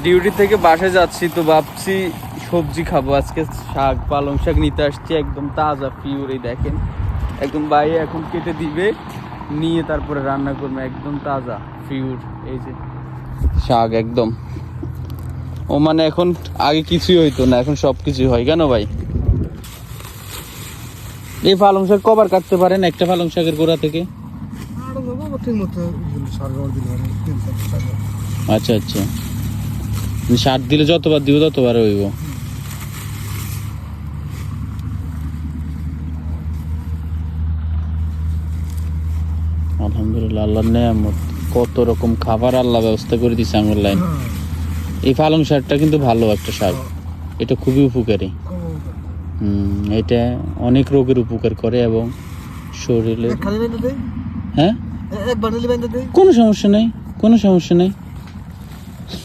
Duty থেকে বাসায় যাচ্ছি তো ভাবছি সবজি খাবো আজকে। শাক, পালং শাক নিতে আসছি, একদম তাজা পিওর। এই দেখেন একদম বাইরে এখন কেটে দিবে, নিয়ে তারপরে রান্না করবো, একদম তাজা পিওর। এই যে শাক একদম, ও মানে এখন আগে কিছুই হইতো না, এখন সব কিছুই হয়। কেন ভাই? এই পালং শাক কবার কাটতে পারেন একটা পালং শাকের গোড়া থেকে? আচ্ছা আচ্ছা, সার দিলে যতবার দিব ততবার হইব। আলহামদুলিল্লাহ, আল্লাহর নেয়ামত, কত রকম খাবার আল্লাহ ব্যবস্থা করে দিচ্ছে আমার লাইন। এই পালং শাকটা কিন্তু ভালো একটা শাক, এটা খুবই উপকারী। এটা অনেক রোগের উপকার করে এবং শরীরে, হ্যাঁ কোনো সমস্যা নেই, কোনো সমস্যা নেই।